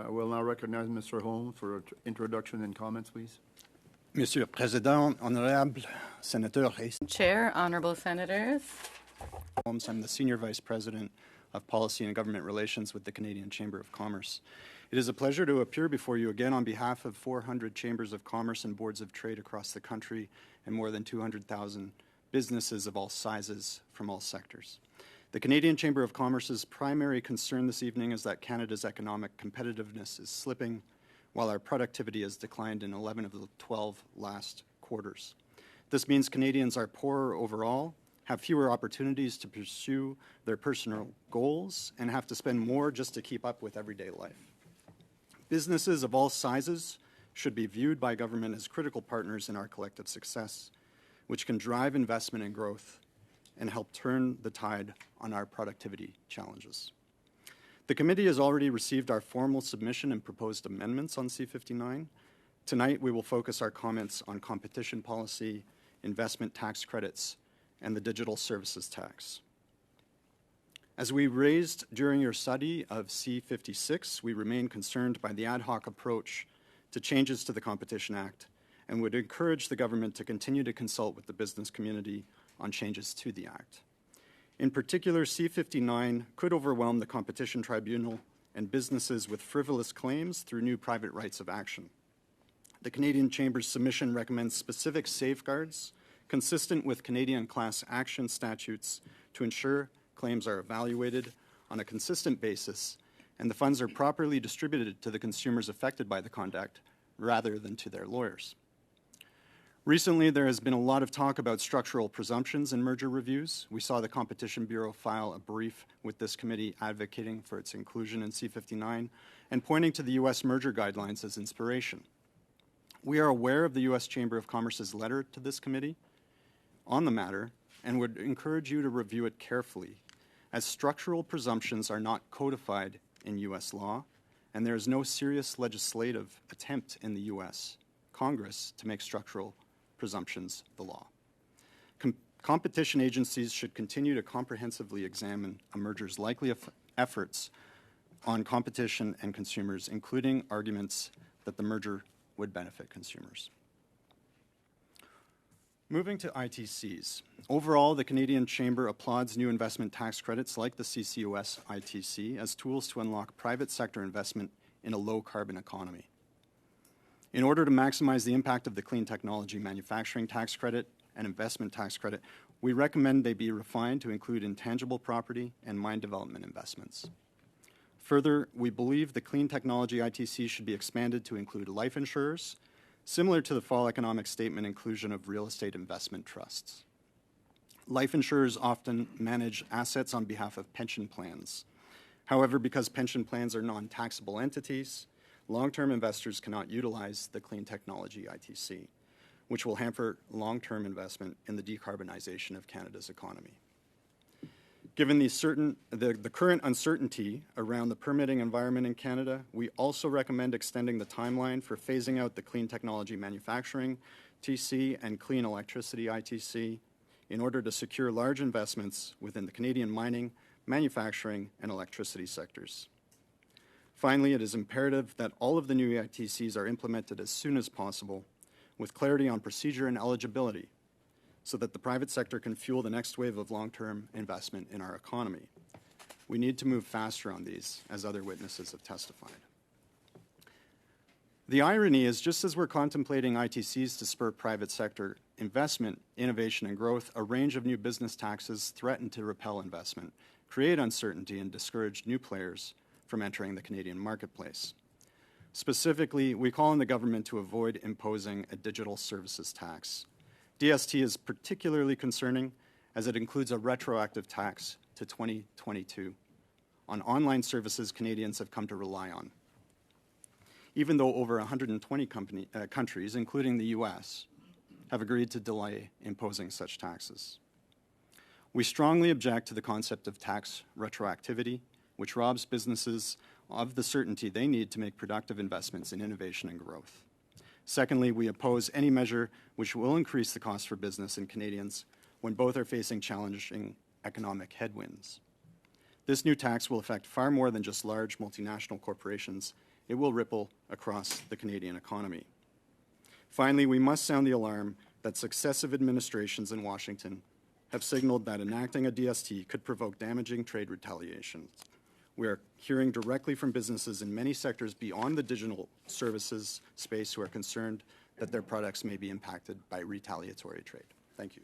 I will now recognize Mr. Holmes for introduction and comments, please. Monsieur le Président, honorable sénateurs. Chair, honorable senators. Holmes, I'm the Senior Vice President of Policy and Government Relations with the Canadian Chamber of Commerce. It is a pleasure to appear before you again on behalf of 400 chambers of commerce and boards of trade across the country and more than 200,000 businesses of all sizes from all sectors. The Canadian Chamber of Commerce's primary concern this evening is that Canada's economic competitiveness is slipping, while our productivity has declined in 11 of the 12 last quarters. This means Canadians are poorer overall, have fewer opportunities to pursue their personal goals, and have to spend more just to keep up with everyday life. Businesses of all sizes should be viewed by government as critical partners in our collective success, which can drive investment and growth and help turn the tide on our productivity challenges. The committee has already received our formal submission and proposed amendments on C-59. Tonight, we will focus our comments on competition policy, investment tax credits, and the digital services tax. As we raised during your study of C-56, we remain concerned by the ad hoc approach to changes to the Competition Act and would encourage the government to continue to consult with the business community on changes to the Act. In particular, C-59 could overwhelm the Competition Tribunal and businesses with frivolous claims through new private rights of action. The Canadian Chamber's submission recommends specific safeguards consistent with Canadian class action statutes to ensure claims are evaluated on a consistent basis and the funds are properly distributed to the consumers affected by the conduct rather than to their lawyers. Recently, there has been a lot of talk about structural presumptions in merger reviews. We saw the Competition Bureau file a brief with this committee advocating for its inclusion in C-59 and pointing to the U.S. merger guidelines as inspiration. We are aware of the U.S. Chamber of Commerce's letter to this committee on the matter and would encourage you to review it carefully, as structural presumptions are not codified in U.S. law, and there is no serious legislative attempt in the U.S. Congress to make structural presumptions the law. Competition agencies should continue to comprehensively examine a merger's likely efforts on competition and consumers, including arguments that the merger would benefit consumers. Moving to ITCs. Overall, the Canadian Chamber applauds new investment tax credits like the CCUS ITC as tools to unlock private sector investment in a low-carbon economy. In order to maximize the impact of the Clean Technology Manufacturing Tax Credit and Investment Tax Credit, we recommend they be refined to include intangible property and mine development investments. Further, we believe the Clean Technology ITC should be expanded to include life insurers, similar to the Fall Economic Statement inclusion of real estate investment trusts. Life insurers often manage assets on behalf of pension plans. However, because pension plans are non-taxable entities, long-term investors cannot utilize the Clean Technology ITC, which will hamper long-term investment in the decarbonization of Canada's economy. Given the current uncertainty around the permitting environment in Canada, we also recommend extending the timeline for phasing out the Clean Technology Manufacturing TC and Clean Electricity ITC in order to secure large investments within the Canadian mining, manufacturing, and electricity sectors. Finally, it is imperative that all of the new ITCs are implemented as soon as possible with clarity on procedure and eligibility so that the private sector can fuel the next wave of long-term investment in our economy. We need to move faster on these, as other witnesses have testified. The irony is, just as we're contemplating ITCs to spur private sector investment, innovation, and growth, a range of new business taxes threaten to repel investment, create uncertainty, and discourage new players from entering the Canadian marketplace. Specifically, we call on the government to avoid imposing a digital services tax. DST is particularly concerning as it includes a retroactive tax to 2022 on online services Canadians have come to rely on, even though over 120 countries, including the US, have agreed to delay imposing such taxes. We strongly object to the concept of tax retroactivity, which robs businesses of the certainty they need to make productive investments in innovation and growth. Secondly, we oppose any measure which will increase the cost for business and Canadians when both are facing challenging economic headwinds. This new tax will affect far more than just large multinational corporations it will ripple across the Canadian economy. Finally, we must sound the alarm that successive administrations in Washington have signaled that enacting a DST could provoke damaging trade retaliations. We are hearing directly from businesses in many sectors beyond the digital services space who are concerned that their products may be impacted by retaliatory trade. Thank you.